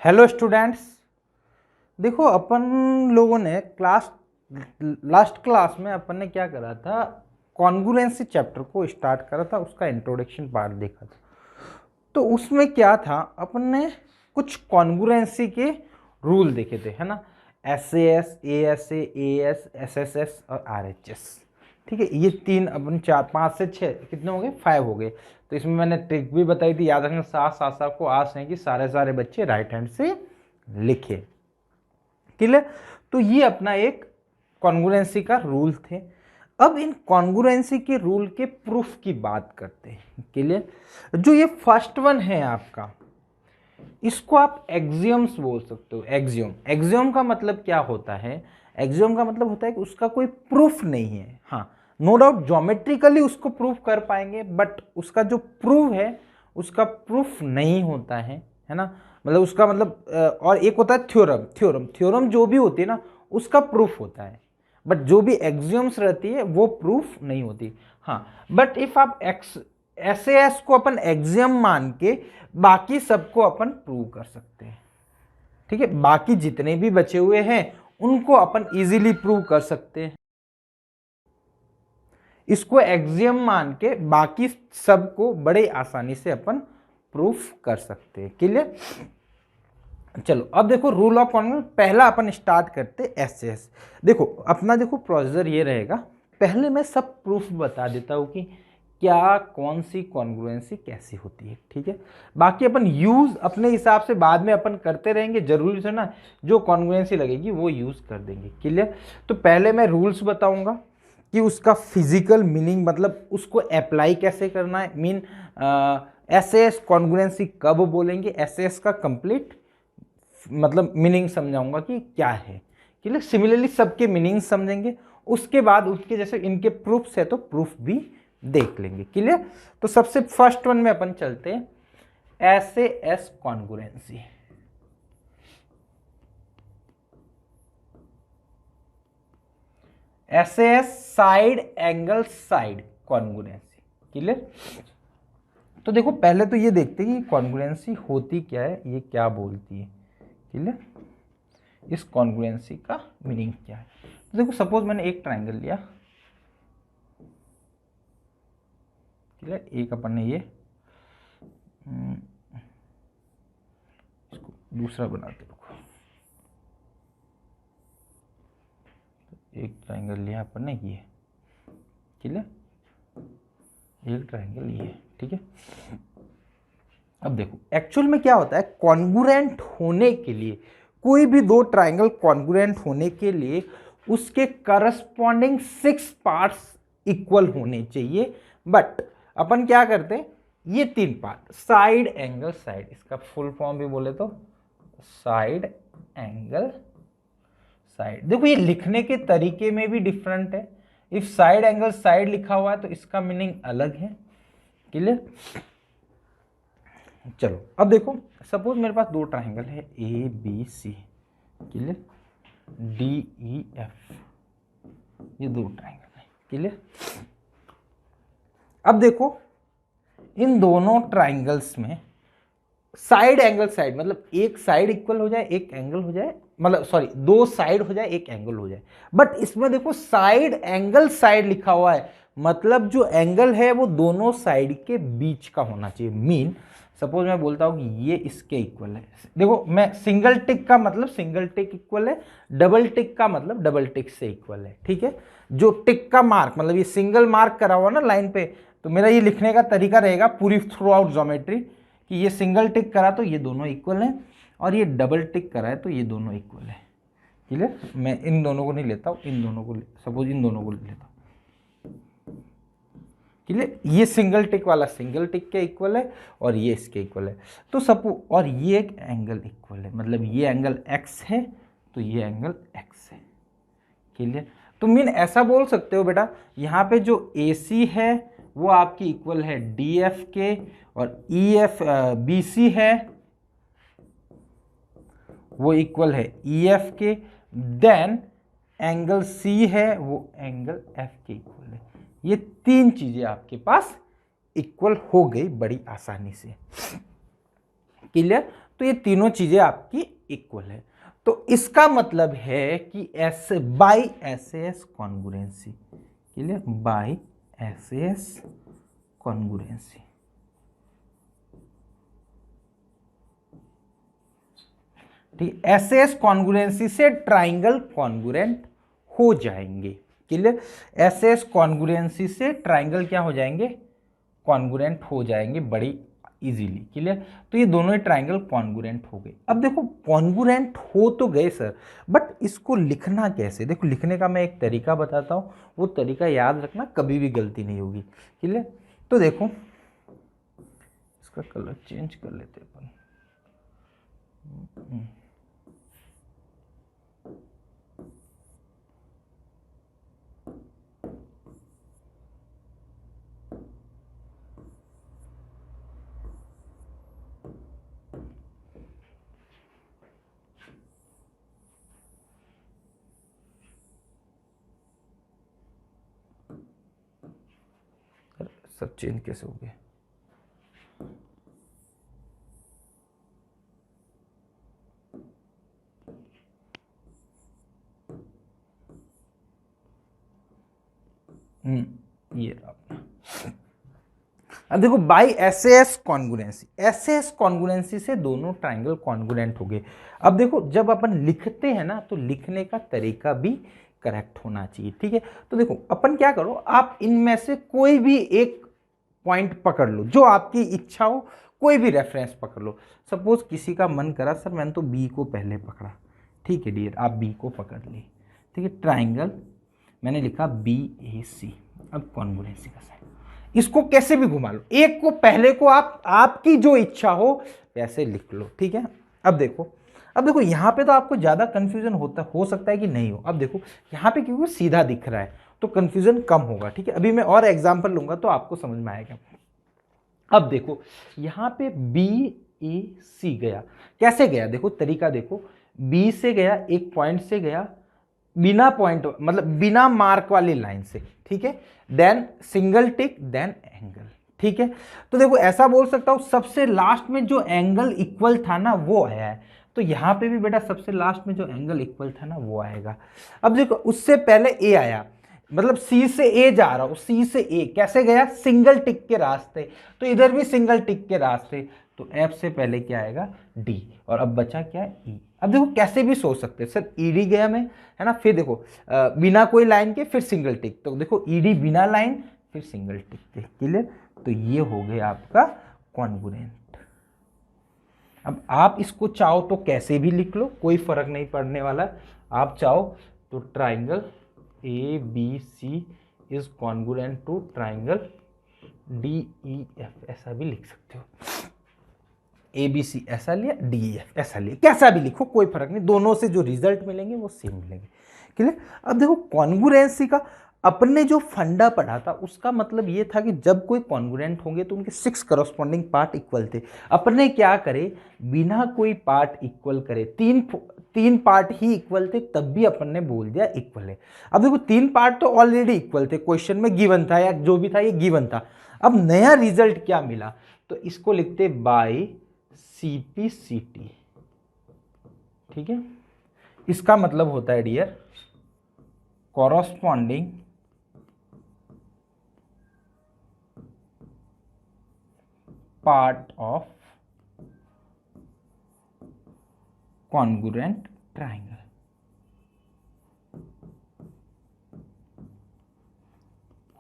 Hello students, देखो अपन लोगों ने लास्ट क्लास में अपन ने क्या करा था, कॉन्ग्रुएंसी चैप्टर को स्टार्ट करा था, उसका इंट्रोडक्शन पार्ट देखा था। तो उसमें क्या था, अपन ने कुछ कॉन्ग्रुएंसी के रूल देखे थे, है ना। SAS, ASA, AS, SSS और RHS। ठीक है, ये तीन अपन 4 5 से 6 कितने हो गए, 5 हो गए। तो इसमें मैंने ट्रिक भी बताई थी, याद रखना। साथ साथ साथ को आस है कि सारे बच्चे राइट हैंड से लिखे। क्लियर। तो ये अपना एक कॉन्ग्रुएंसी का रूल थे। अब इन कॉन्ग्रुएंसी के रूल के प्रूफ की बात करते हैं। क्लियर। जो ये फर्स्ट वन है आपका, इसको आप एक्सियम्स बोल सकते हो। एक्सियम का मतलब क्या होता है, एक्सियम का मतलब होता है कि उसका कोई प्रूफ नहीं है। हाँ, नो डाउट ज्योमेट्रिकली उसको प्रूफ कर पाएंगे, बट उसका जो प्रूफ है उसका प्रूफ नहीं होता है ना। मतलब उसका मतलब और एक होता है थ्योरम जो भी होती है ना, उसका प्रूफ होता है। बट जो भी एक्सियम्स रहती है वो प्रूफ नहीं होती। हाँ, बट इफ आप SAS को अपन एक्सियम मान के बाकी सबको अपन प्रूव कर सकते हैं। ठीक है, बाकी जितने भी बचे हुए हैं उनको अपन इजीली प्रूव कर सकते हैं। इसको एक्सियम मान के बाकी सबको बड़े आसानी से अपन प्रूफ कर सकते हैं। क्लियर। चलो अब देखो रूल ऑफ कॉन्ग्रुएंस। पहला अपन स्टार्ट करते SAS। देखो अपना देखो प्रोसीजर ये रहेगा, पहले मैं सब प्रूफ बता देता हूं कि क्या कौन सी कॉन्ग्रुएंसी कैसी होती है। ठीक है, बाकी अपन यूज अपने हिसाब से बाद में अपन करते रहेंगे। जरूरी है ना, जो कॉन्ग्रुएंसी लगेगी वो यूज कर देंगे। क्लियर। तो पहले मैं रूल्स बताऊंगा कि उसका फिजिकल मीनिंग, मतलब उसको अप्लाई कैसे करना है। मीन SAS कॉन्ग्रुएंसी कब बोलेंगे, SAS का कंप्लीट मतलब मीनिंग समझाऊंगा कि क्या है। क्लियर। सिमिलरली सबके मीनिंग समझेंगे, उसके बाद उसके जैसे इनके प्रूफ्स है तो प्रूफ भी देख लेंगे। क्लियर। तो सबसे फर्स्ट वन में अपन चलते हैं, SAS congruency. SAS side angle side congruency. Clear. तो देखो पहले तो ये देखते हैं कि कॉन्ग्रुएंसी होती क्या है, ये क्या बोलती है। क्लियर। इस कॉन्ग्रुएंसी का मीनिंग क्या है। तो देखो सपोज मैंने एक ट्राइंगल लिया। क्लियर। एक अपन ने ये इसको दूसरा बनाते रखो। एक ट्राइंगल लिया अपन ने ये। क्लियर। एक ट्राइंगल ये। ठीक है। अब देखो एक्चुअल में क्या होता है, कॉन्ग्रुएंट होने के लिए, कोई भी दो ट्राइंगल कॉन्ग्रुएंट होने के लिए उसके करस्पॉन्डिंग 6 पार्ट्स इक्वल होने चाहिए। बट अपन क्या करते हैं, ये 3 पार्ट साइड एंगल साइड, इसका फुल फॉर्म भी बोले तो साइड एंगल साइड। देखो ये लिखने के तरीके में भी डिफरेंट है। इफ साइड एंगल साइड लिखा हुआ है तो इसका मीनिंग अलग है। क्लियर। चलो अब देखो सपोज मेरे पास दो ट्राइंगल है ABC। क्लियर। DEF, ये दो ट्राइंगल है। क्लियर। अब देखो इन दोनों ट्राइंगल्स में साइड एंगल साइड, मतलब एक साइड इक्वल हो जाए एक एंगल हो जाए, मतलब सॉरी दो साइड हो जाए एक एंगल हो जाए। बट इसमें देखो साइड एंगल साइड लिखा हुआ है, मतलब जो एंगल है वो दोनों साइड के बीच का होना चाहिए। मीन सपोज मैं बोलता हूं कि ये इसके इक्वल है। देखो मैं सिंगल टिक का मतलब सिंगल टिक इक्वल है, डबल टिक का मतलब डबल टिक से इक्वल है। ठीक है। जो टिक का मार्क मतलब ये सिंगल मार्क करा हुआ ना लाइन पे, तो मेरा ये लिखने का तरीका रहेगा पूरी थ्रू आउट ज्योमेट्री कि ये सिंगल टिक करा तो ये दोनों इक्वल हैं, और ये डबल टिक करा है तो ये दोनों इक्वल है। क्लियर। मैं इन दोनों को नहीं लेता हूं, इन दोनों को सपोज इन दोनों को लेता हूं। क्लियर। ये सिंगल टिक वाला सिंगल टिक के इक्वल है और ये इसके इक्वल है। तो सपोज और ये एक एंगल इक्वल है, मतलब ये एंगल x है तो ये एंगल x है। क्लियर। तो मीन ऐसा बोल सकते हो बेटा, यहाँ पे जो AC है वो आपकी इक्वल है DF के, और BC है वो इक्वल है EF के, देन एंगल C है वो एंगल F के इक्वल है। ये तीन चीजें आपके पास इक्वल हो गई बड़ी आसानी से। क्लियर। तो ये तीनों चीजें आपकी इक्वल है। तो इसका मतलब है कि S by S congruency, clear, by S congruency. ठीक, एस कॉन्ग्रुएंसी से ट्राइंगल कॉन्ग्रुएंट हो जाएंगे, क्लियर। एस कॉन्ग्रुएंसी से ट्राइंगल क्या हो जाएंगे, कॉन्ग्रुएंट हो जाएंगे बड़ी इजीली, क्लियर। तो ये दोनों ही ट्राइंगल कॉन्ग्रुएंट हो गए। अब देखो कॉन्ग्रुएंट हो तो गए सर, बट इसको लिखना कैसे, देखो लिखने का मैं एक तरीका बताता हूँ, वो तरीका याद रखना, कभी भी गलती नहीं होगी, क्लियर। तो देखो इसका कलर चेंज कर लेते अपन। सब चेंज कैसे हो गया, ये अब देखो by S congruency, S congruency से दोनों ट्राइंगल कॉन्ग्रुएंट हो गए। अब देखो जब अपन लिखते हैं ना, तो लिखने का तरीका भी करेक्ट होना चाहिए, ठीक है। तो देखो अपन क्या करो, आप इनमें से कोई भी एक पॉइंट पकड़ लो, जो आपकी इच्छा हो, कोई भी रेफरेंस पकड़ लो। सपोज किसी का मन करा सर मैंने तो बी को पहले पकड़ा, ठीक है डियर, आप बी को पकड़ ली, ठीक है। ट्राइंगल मैंने लिखा बी ए सी, अब कॉन्ग्रुएंसी का साइन, इसको कैसे भी घुमा लो, एक को पहले को आप आपकी जो इच्छा हो वैसे लिख लो, ठीक है। अब देखो यहां पे तो आपको ज्यादा कंफ्यूजन हो सकता है कि नहीं हो। अब देखो यहां पे क्योंकि सीधा दिख रहा है तो कंफ्यूजन कम होगा, ठीक है। अभी मैं और एग्जांपल लूंगा तो आपको समझ में आएगा। अब देखो यहां पे बी ए सी गया, कैसे गया देखो, तरीका देखो, बी से गया, एक पॉइंट से गया, बिना पॉइंट मतलब बिना मार्क वाली लाइन से, ठीक है, देन सिंगल टिक, देन एंगल, ठीक है। तो देखो ऐसा बोल सकता हूं सबसे लास्ट में जो एंगल इक्वल था ना वो आया है, तो यहां पे भी बेटा सबसे लास्ट में जो एंगल इक्वल था ना वो आएगा। अब देखो उससे पहले ए आया, मतलब सी से ए जा रहा हूं, सी से ए कैसे गया, सिंगल टिक के रास्ते, तो इधर भी सिंगल टिक के रास्ते, तो एफ से पहले क्या आएगा डी, और अब बचा क्या है ई। अब देखो कैसे भी सोच सकते हैं सर, ईडी गया मैं, है ना, फिर देखो बिना कोई लाइन के फिर सिंगल टिक, तो देखो ईडी बिना लाइन फिर सिंगल टिक के, क्लियर। तो ये हो गया आपका कॉन्ग्रुएंट। अब आप इसको चाहो तो कैसे भी लिख लो, कोई फर्क नहीं पड़ने वाला। आप चाहो तो triangle A B C is congruent to triangle D E F, ऐसा भी लिख सकते हो। ए बी सी ऐसा लिया, डी ई एफ ऐसा लिया, कैसा भी लिखो कोई फर्क नहीं, दोनों से जो रिजल्ट मिलेंगे वो सेम मिलेंगे, क्लियर। अब देखो कॉन्ग्रुएंसी का अपने जो फंडा पढ़ा था उसका मतलब ये था कि जब कोई कॉन्ग्रुएंट होंगे तो उनके 6 करस्पॉन्डिंग पार्ट इक्वल थे। अपने क्या करे, बिना कोई पार्ट इक्वल करे, तीन पार्ट ही इक्वल थे तब भी अपन ने बोल दिया इक्वल है। अब देखो 3 पार्ट तो ऑलरेडी इक्वल थे, क्वेश्चन में गिवन था या जो भी था ये गिवन था। अब नया रिजल्ट क्या मिला, तो इसको लिखते बाई सीपीसीटी, ठीक है। इसका मतलब होता है dear corresponding part of congruent triangle,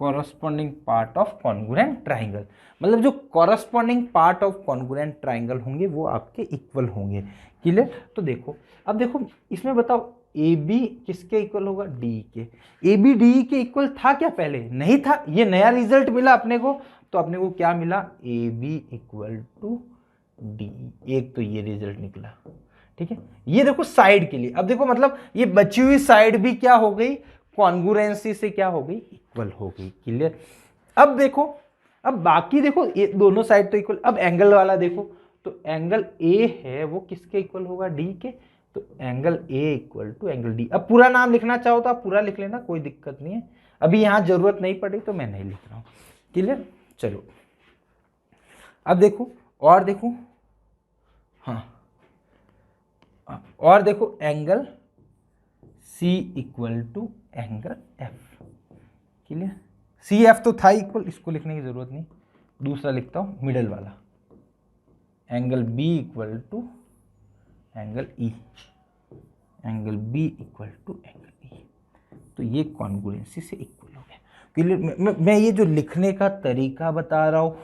corresponding part of congruent triangle, मतलब जो corresponding part of congruent triangle होंगे वो आपके इक्वल होंगे, क्लियर। तो देखो अब देखो इसमें बताओ ए बी किसके इक्वल होगा, डी के। ए बी डी के इक्वल था क्या, पहले नहीं था, ये नया रिजल्ट मिला अपने को, तो अपने को क्या मिला, A B equal to D, एक तो ये रिजल्ट निकला, ठीक है। ये देखो साइड के लिए, अब देखो मतलब ये बची हुई साइड भी क्या हो गई, कॉन्ग्रुएंसी से क्या हो गई, इक्वल हो गई, क्लियर। अब देखो अब बाकी देखो ये दोनों साइड तो इक्वल, अब एंगल वाला देखो, तो एंगल ए है वो किसके इक्वल होगा, डी के, तो angle A equal to angle D. अब पूरा नाम लिखना चाहो तो आप पूरा लिख लेना, कोई दिक्कत नहीं है, अभी यहां जरूरत नहीं पड़ी तो मैं नहीं लिख रहा हूं, क्लियर। चलो अब देखो और देखो, हाँ और देखो angle C equal to angle F, clear. C F तो था इक्वल, इसको लिखने की जरूरत नहीं, दूसरा लिखता हूं मिडल वाला, angle B equal to angle E, angle B equal to angle E. तो ये कॉन्ग्रुएंसी से इक्वल हो गया, क्लियर। मैं ये जो लिखने का तरीका बता रहा हूँ,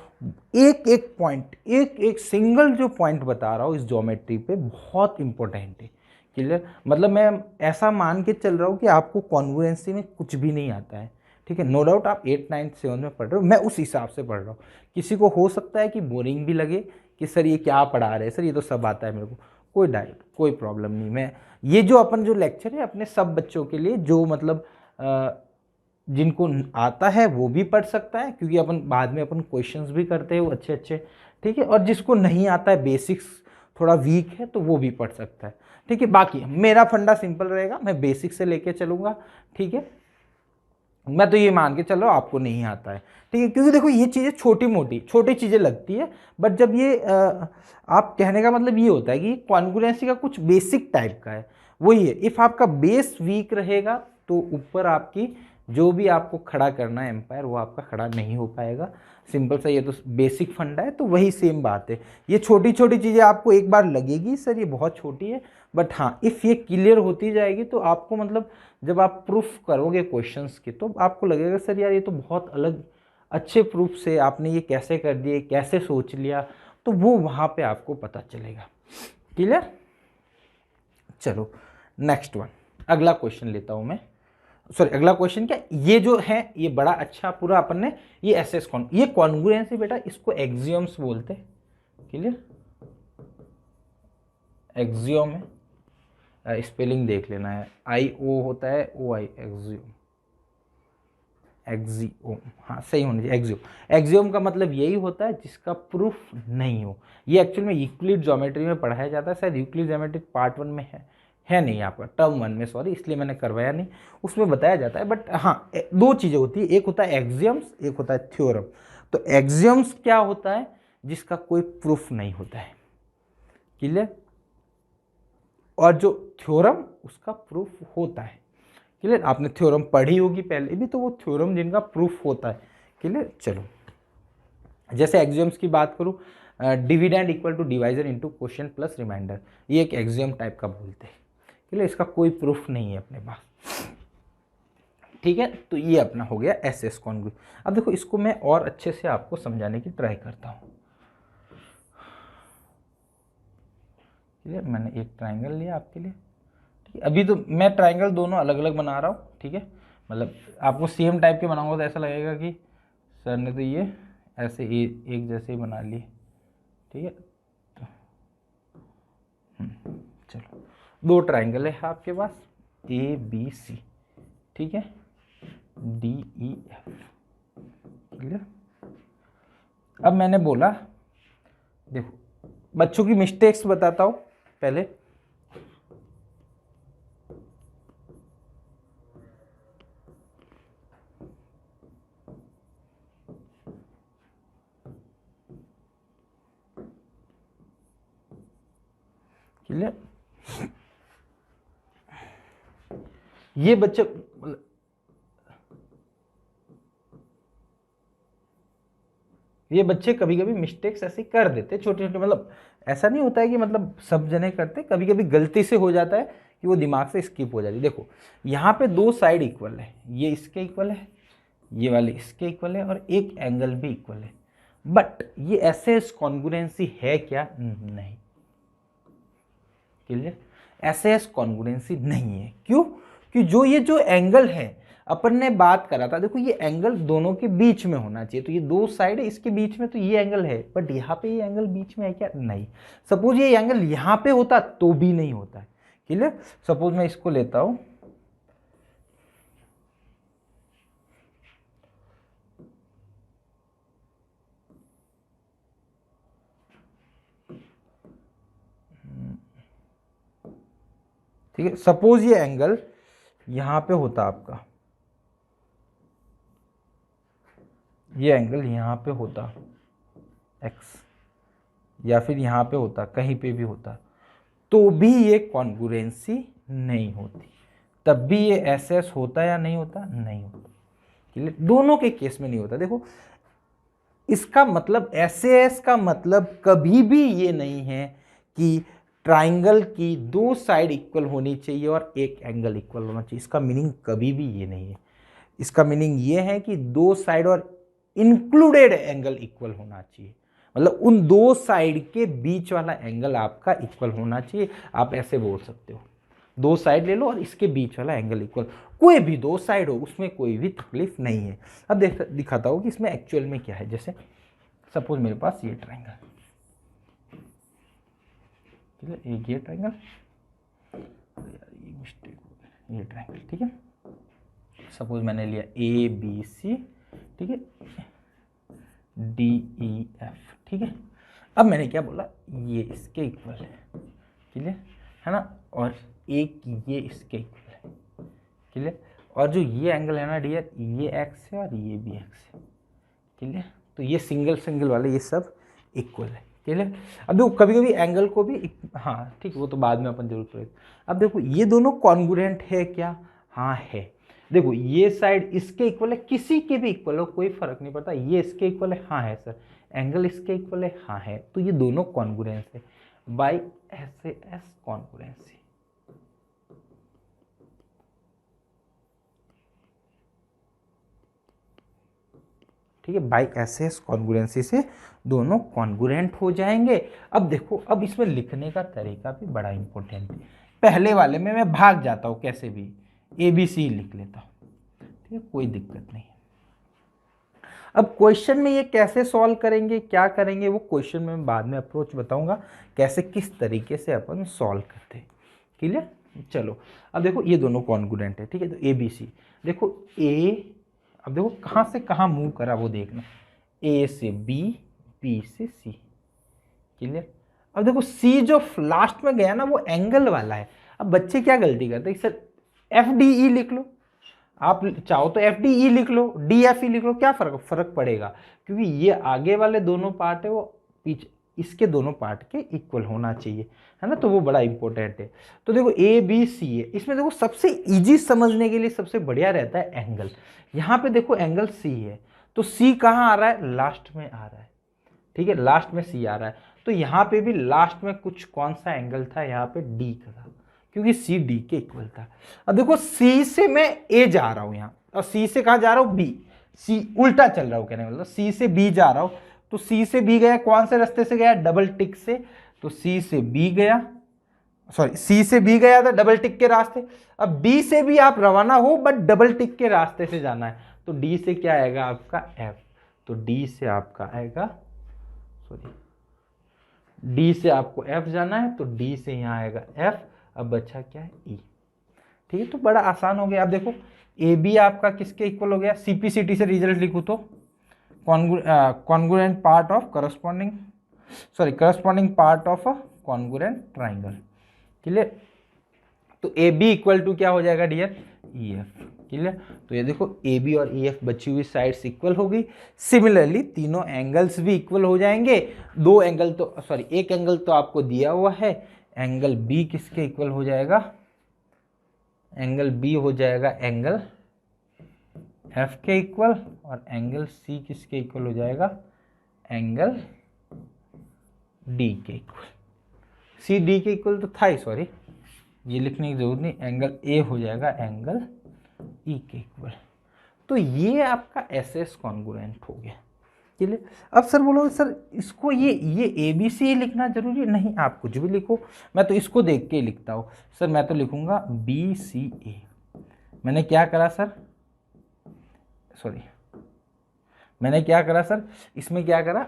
एक एक पॉइंट, एक एक सिंगल जो पॉइंट बता रहा हूँ इस ज्योमेट्री पे बहुत इंपॉर्टेंट है, क्लियर। मतलब मैं ऐसा मान के चल रहा हूँ कि आपको कॉन्ग्रुएंसी में कुछ भी नहीं आता है, ठीक है। नो डाउट आप 8, 9, 7 में पढ़ रहे हो, मैं उस हिसाब से पढ़ रहा हूँ। किसी को हो सकता है कि बोरिंग भी लगे कि सर ये क्या पढ़ा रहे हैं, सर ये तो सब आता है मेरे को, कोई डाइट कोई प्रॉब्लम नहीं। मैं ये जो अपन जो लेक्चर है अपने सब बच्चों के लिए, जो मतलब जिनको आता है वो भी पढ़ सकता है, क्योंकि अपन बाद में अपन क्वेश्चंस भी करते हैं वो अच्छे अच्छे, ठीक है। और जिसको नहीं आता है, बेसिक्स थोड़ा वीक है, तो वो भी पढ़ सकता है, ठीक है। बाकी मेरा फंडा सिंपल रहेगा, मैं बेसिक से लेके चलूंगा, ठीक है। मैं तो ये मान के चल रहा हूँ आपको नहीं आता है, ठीक है, क्योंकि देखो ये चीज़ें छोटी मोटी छोटी चीज़ें लगती है, बट जब ये आप कहने का मतलब ये होता है कि कॉन्ग्रुएंसी का कुछ बेसिक टाइप का है, वही है। इफ़ आपका बेस वीक रहेगा तो ऊपर आपकी जो भी आपको खड़ा करना है एम्पायर, वो आपका खड़ा नहीं हो पाएगा। सिंपल सा ये तो बेसिक फंडा है, तो वही सेम बात है। ये छोटी छोटी चीज़ें आपको एक बार लगेगी सर ये बहुत छोटी है, बट हाँ इफ़ ये क्लियर होती जाएगी तो आपको मतलब जब आप प्रूफ करोगे क्वेश्चंस की, तो आपको लगेगा सर यार ये तो बहुत अलग अच्छे प्रूफ से आपने ये कैसे कर दिए, कैसे सोच लिया, तो वो वहाँ पे आपको पता चलेगा, क्लियर। चलो नेक्स्ट वन, अगला क्वेश्चन लेता हूँ मैं। सॉरी अगला क्वेश्चन क्या, ये जो है ये बड़ा अच्छा पूरा अपन ने ये एसएस कॉन, ये कॉन्ग्रुएंसी बेटा इसको एक्सियम्स बोलते हैं, क्लियर। एक्सियम है, स्पेलिंग देख लेना है, आई ओ होता है ओ आई, एक्सियम, एक्सियोम, हाँ सही होना चाहिए एक्सियोम। एक्सियोम का मतलब यही होता है जिसका प्रूफ नहीं हो। ये एक्चुअल में यूक्लिड ज्योमेट्री में पढ़ाया जाता है, शायद यूक्लिड ज्योमेट्री पार्ट 1 में है नहीं आपका, टर्म 1 में, सॉरी इसलिए मैंने करवाया नहीं, उसमें बताया जाता है। बट हाँ दो चीज़ें होती है, एक होता है एक्सियम्स, एक होता है थ्योरम। तो एक्सियम्स क्या होता है, जिसका कोई प्रूफ नहीं होता है, क्लियर। और जो थ्योरम उसका प्रूफ होता है, क्लियर। आपने थ्योरम पढ़ी होगी पहले भी, तो वो थ्योरम जिनका प्रूफ होता है, क्लियर। चलो जैसे एक्सियम्स की बात करूँ, dividend equal to divisor into quotient plus remainder, ये एक एक्सियम टाइप का बोलते हैं, क्लियर। इसका कोई प्रूफ नहीं है अपने पास, ठीक है। तो ये अपना हो गया एसएस कॉन्ग्रू। अब देखो इसको मैं और अच्छे से आपको समझाने की ट्राई करता हूँ, क्लियर। मैंने एक ट्राइंगल लिया आपके लिए, ठीक है। अभी तो मैं ट्राइंगल दोनों अलग अलग बना रहा हूँ, ठीक है। मतलब आपको सेम टाइप के बनाऊंगा तो ऐसा लगेगा कि सर ने तो ये ऐसे एक जैसे ही बना लिए, ठीक है। तो चलो दो ट्राइंगल है आपके पास, ए बी सी, ठीक है, डी ई एफ, क्लियर। अब मैंने बोला देखो बच्चों की मिस्टेक्स बताता हूँ पहले, क्लियर। ये बच्चे कभी कभी मिस्टेक्स ऐसे कर देते छोटे छोटे, मतलब ऐसा नहीं होता है कि मतलब सब जने करते, कभी कभी गलती से हो जाता है कि वो दिमाग से स्किप हो जाती है। देखो यहाँ पे दो साइड इक्वल है, ये इसके इक्वल है, ये वाले इसके इक्वल है, और एक एंगल भी इक्वल है, बट ये ऐसे कॉन्ग्रुएंसी है क्या, नहीं, क्लियर। ऐसे कॉन्ग्रुएंसी नहीं है, क्यों, कि जो एंगल है अपन ने बात करा था, देखो ये एंगल दोनों के बीच में होना चाहिए, तो ये दो साइड है इसके बीच में, तो ये एंगल है, बट यहाँ पे ये एंगल बीच में है क्या, नहीं। सपोज ये एंगल यहाँ पे होता तो भी नहीं होता है, क्लियर। सपोज मैं इसको लेता हूं, ठीक है। सपोज ये एंगल यहां पे होता आपका, ये एंगल यहां पे होता x, या फिर यहां पे होता, कहीं पे भी होता, तो भी ये कॉन्ग्रुएंसी नहीं होती, तब भी ये एस एस होता या नहीं होता, नहीं होता। क्लियर, दोनों के केस में नहीं होता। देखो इसका मतलब एस एस का मतलब कभी भी ये नहीं है कि ट्राइंगल की दो साइड इक्वल होनी चाहिए और एक एंगल इक्वल होना चाहिए, इसका मीनिंग कभी भी ये नहीं है। इसका मीनिंग ये है कि दो साइड और इंक्लूडेड एंगल इक्वल होना चाहिए, मतलब उन दो साइड के बीच वाला एंगल आपका इक्वल होना चाहिए। आप ऐसे बोल सकते हो, दो साइड ले लो और इसके बीच वाला एंगल इक्वल, कोई भी दो साइड हो उसमें कोई भी तकलीफ नहीं है। अब दिखाता हूँ कि इसमें एक्चुअल में क्या है। जैसे सपोज मेरे पास ये ट्राइंगल, ठीक है, एक ये ट्राइंगल, ये मिस्टेक हो गया, ये ट्राइंगल, ठीक है। सपोज मैंने लिया ए बी सी, ठीक है, डी ई एफ, ठीक है। अब मैंने क्या बोला, ये इसके इक्वल है, क्लियर है ना, और एक ये इसके इक्वल है, क्लियर। और जो ये एंगल है ना डियर, ये एक्स है और ये भी एक्स है, क्लियर। तो ये सिंगल सिंगल वाले ये सब इक्वल है, क्लियर। अब देखो कभी कभी एंगल को भी, हाँ ठीक है, वो तो बाद में अपन जरूर करेंगे। अब देखो ये दोनों कॉन्ग्रुएंट है क्या, हाँ है। देखो ये साइड इसके इक्वल है, किसी के भी इक्वल हो कोई फर्क नहीं पड़ता, ये इसके इक्वल है, हाँ है सर। एंगल इसके इक्वल है, हाँ है। तो ये दोनों कॉन्ग्रुएंस है बाय एस एस कॉन्ग्रुएंसी। ठीक है, बाय एस एस कॉन्ग्रुएंसी से दोनों कॉन्ग्रुएंट हो जाएंगे। अब देखो, अब इसमें लिखने का तरीका भी बड़ा इंपॉर्टेंट है। पहले वाले में मैं भाग जाता हूँ, कैसे भी ए बी सी लिख लेता हूँ, ठीक है, कोई दिक्कत नहीं है। अब क्वेश्चन में ये कैसे सॉल्व करेंगे, क्या करेंगे, वो क्वेश्चन में मैं बाद में अप्रोच बताऊंगा, कैसे किस तरीके से अपन सॉल्व करते हैं, क्लियर। चलो अब देखो ये दोनों कॉन्ग्रुएंट है, ठीक है। तो ए बी सी, देखो ए, अब देखो कहाँ से कहाँ मूव करा वो देखना, ए से बी, बी से सी, क्लियर। अब देखो सी जो लास्ट में गया ना वो एंगल वाला है। अब बच्चे क्या गलती करते हैं, सर एफ डी ई लिख लो, आप चाहो तो एफ डी ई लिख लो, डी एफ ई लिख लो, क्या फर्क पड़ेगा, क्योंकि ये आगे वाले दोनों पार्ट है वो पीछे इसके दोनों पार्ट के इक्वल होना चाहिए, है ना। तो वो बड़ा इंपॉर्टेंट है। तो देखो ए बी सी है, इसमें देखो सबसे इजी समझने के लिए सबसे बढ़िया रहता है एंगल। यहाँ पे देखो एंगल सी है, तो सी कहाँ आ रहा है, लास्ट में आ रहा है, ठीक है, लास्ट में सी आ रहा है। तो यहाँ पे भी लास्ट में कुछ कौन सा एंगल था, यहाँ पे डी का था, क्योंकि सी डी के इक्वल था। अब देखो सी से मैं ए जा रहा हूं यहां, और सी से कहां जा रहा हूं, बी, सी उल्टा चल रहा हूं, कहने मतलब सी से बी जा रहा हूं। तो सी से बी गया, कौन से रास्ते से गया, डबल टिक से। तो सी से बी गया, सॉरी सी से बी गया था डबल टिक के रास्ते। अब डी से भी आप रवाना हो बट डबल टिक के रास्ते से जाना है, तो डी से क्या आएगा आपका एफ। तो डी से आपका आएगा, सॉरी डी से आपको एफ जाना है, तो डी से यहां आएगा एफ। अब बचा क्या है, ई, ठीक है। तो बड़ा आसान हो गया। अब देखो ए बी आपका किसके इक्वल हो गया, सीपीसीटी से रिजल्ट लिखूं तो congruent part of corresponding, sorry corresponding part of a congruent triangle, clear. तो ए बी इक्वल टू क्या हो जाएगा डियर, ई एफ, क्लियर। तो ये देखो ए बी और ई एफ बची हुई साइड्स इक्वल हो गई। सिमिलरली तीनों एंगल्स भी इक्वल हो जाएंगे। दो एंगल तो, सॉरी एक एंगल तो आपको दिया हुआ है, एंगल बी किसके इक्वल हो जाएगा, एंगल बी हो जाएगा एंगल एफ के इक्वल, और एंगल सी किसके इक्वल हो जाएगा, एंगल डी के इक्वल। सी डी के इक्वल तो था ही, सॉरी ये लिखने की जरूरत नहीं, एंगल ए हो जाएगा एंगल ई के इक्वल। तो ये आपका एस एस कॉन्ग्रुएंट हो गया, चलिए। अब सर बोलो सर इसको ये ए बी सी लिखना जरूरी है, नहीं आप कुछ भी लिखो, मैं तो इसको देख के लिखता हूँ सर। मैं तो लिखूंगा बी सी ए। मैंने क्या करा सर, सॉरी मैंने क्या करा सर, इसमें क्या करा,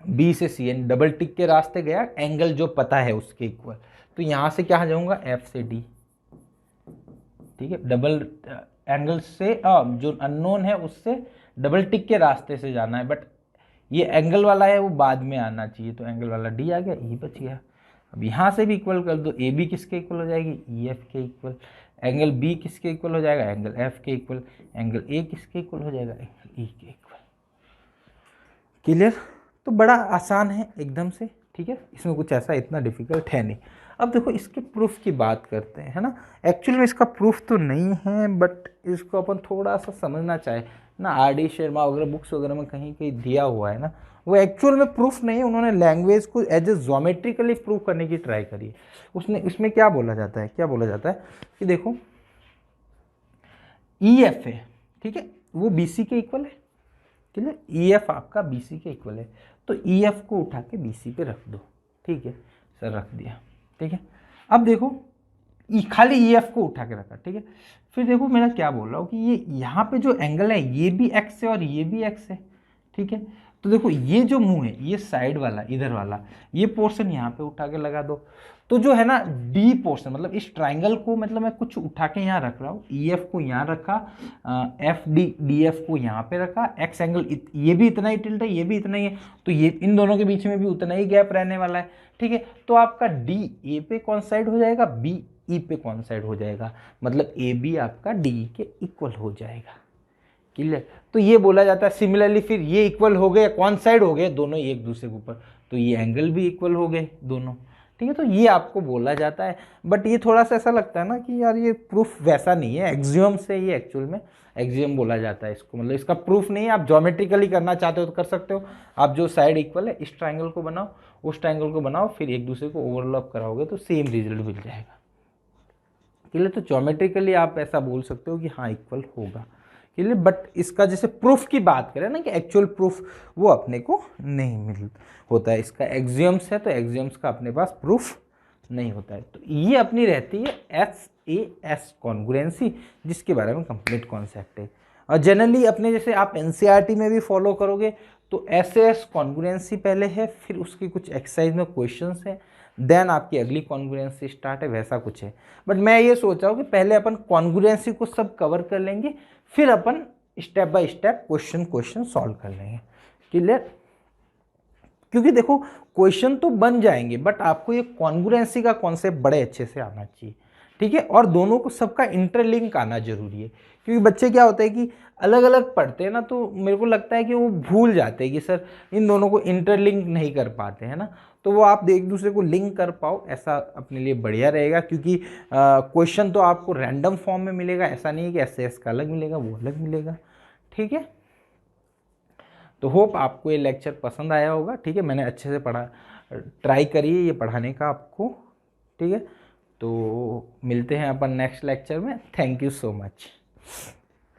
बी से सी एन डबल टिक के रास्ते गया, एंगल जो पता है उसके इक्वल। तो यहां से क्या जाऊंगा, एफ से डी, ठीक है। डबल एंगल से जो अननोन है उससे डबल टिक के रास्ते से जाना है, बट ये एंगल वाला है वो बाद में आना चाहिए। तो एंगल वाला डी आ गया, ई बच गया। अब यहाँ से भी इक्वल कर दो, ए बी किसके इक्वल हो जाएगी, ई एफ के इक्वल। एंगल बी किसके इक्वल हो जाएगा, एंगल एफ के इक्वल। एंगल ए किसके इक्वल हो जाएगा, एंगल ई के इक्वल, क्लियर। तो बड़ा आसान है एकदम से, ठीक है, इसमें कुछ ऐसा इतना डिफिकल्ट है नहीं। अब देखो इसके प्रूफ की बात करते हैं, है ना। एक्चुअली में इसका प्रूफ तो नहीं है, बट इसको अपन थोड़ा सा समझना चाहे ना, आर डी शर्मा वगैरह बुक्स वगैरह में कहीं कहीं दिया हुआ है ना, वो एक्चुअल में प्रूफ नहीं है, उन्होंने लैंग्वेज को एज ए ज्योमेट्रिकली प्रूव करने की ट्राई करी है। उसने इसमें क्या बोला जाता है, क्या बोला जाता है कि देखो ई एफ है, ठीक है, वो बी सी के इक्वल है, ठीक है, ई एफ आपका बी सी के इक्वल है, तो ई एफ को उठा के बी सी पे रख दो, ठीक है सर, रख दिया, ठीक है। अब देखो खाली ई एफ को उठा के रखा, ठीक है। फिर देखो मेरा क्या बोल रहा हूँ कि ये यहाँ पे जो एंगल है ये भी एक्स है और ये भी एक्स है, ठीक है। तो देखो ये जो मुंह है, ये साइड वाला, इधर वाला, ये पोर्शन यहाँ पे उठा के लगा दो, तो जो है ना डी पोर्शन, मतलब इस ट्राइंगल को, मतलब मैं कुछ उठा के यहाँ रख रहा हूँ, ई एफ को यहाँ रखा, एफ डी डी एफ को यहाँ पे रखा, एक्स एंगल ये भी इतना ही टिल्ट है, ये भी इतना ही है, तो ये इन दोनों के बीच में भी उतना ही गैप रहने वाला है, ठीक है। तो आपका डी ए पे कौन साइड हो जाएगा, बी ई पे कौन साइड हो जाएगा, मतलब ए बी आपका डी के इक्वल हो जाएगा, क्लियर। तो ये बोला जाता है। सिमिलरली फिर ये इक्वल हो गए, कौन साइड हो गए, दोनों एक दूसरे के ऊपर, तो ये एंगल भी इक्वल हो गए दोनों, ठीक है। तो ये आपको बोला जाता है, बट ये थोड़ा सा ऐसा लगता है ना कि यार ये प्रूफ वैसा नहीं है, एक्सियम से, ये एक्चुअल में एक्सियम बोला जाता है इसको, मतलब इसका प्रूफ नहीं है। आप ज्योमेट्रिकली करना चाहते हो तो कर सकते हो, आप जो साइड इक्वल है इस ट्राइंगल को बनाओ, उस ट्राइंगल को बनाओ, फिर एक दूसरे को ओवरलैप कराओगे तो सेम रिजल्ट मिल जाएगा, क्लियर। तो ज्योमेट्रिकली आप ऐसा बोल सकते हो कि हाँ इक्वल होगा, क्लियर। बट इसका जैसे प्रूफ की बात करें ना कि एक्चुअल प्रूफ, वो अपने को नहीं मिल होता है, इसका एक्सियम्स है तो एक्सियम्स का अपने पास प्रूफ नहीं होता है। तो ये अपनी रहती है SAS कॉन्ग्रुएंसी, जिसके बारे में कंप्लीट कॉन्सेप्ट है। और जनरली अपने जैसे आप NCERT में भी फॉलो करोगे तो SAS कॉन्ग्रुएंसी पहले है, फिर उसकी कुछ एक्सरसाइज में क्वेश्चंस है, देन आपकी अगली कॉन्ग्रुएंसी स्टार्ट है, वैसा कुछ है। बट मैं ये सोच रहा हूँ कि पहले अपन कॉन्ग्रुएंसी को सब कवर कर लेंगे, फिर अपन step by step question solve कर लेंगे, क्लियर। क्योंकि देखो क्वेश्चन तो बन जाएंगे, बट आपको ये कॉन्ग्रुएंसी का कॉन्सेप्ट बड़े अच्छे से आना चाहिए, ठीक है। और दोनों को सबका इंटरलिंक आना जरूरी है, क्योंकि बच्चे क्या होता है कि अलग अलग पढ़ते हैं ना, तो मेरे को लगता है कि वो भूल जाते हैं कि सर इन दोनों को इंटरलिंक नहीं कर पाते हैं ना। तो वो आप एक दूसरे को लिंक कर पाओ, ऐसा अपने लिए बढ़िया रहेगा, क्योंकि क्वेश्चन तो आपको रैंडम फॉर्म में मिलेगा, ऐसा नहीं है कि SAS का अलग मिलेगा, वो अलग मिलेगा, ठीक है। तो होप आपको ये लेक्चर पसंद आया होगा, ठीक है। मैंने अच्छे से पढ़ा, ट्राई करिए ये पढ़ाने का आपको, ठीक है। तो मिलते हैं अपन नेक्स्ट लेक्चर में। Thank you so much.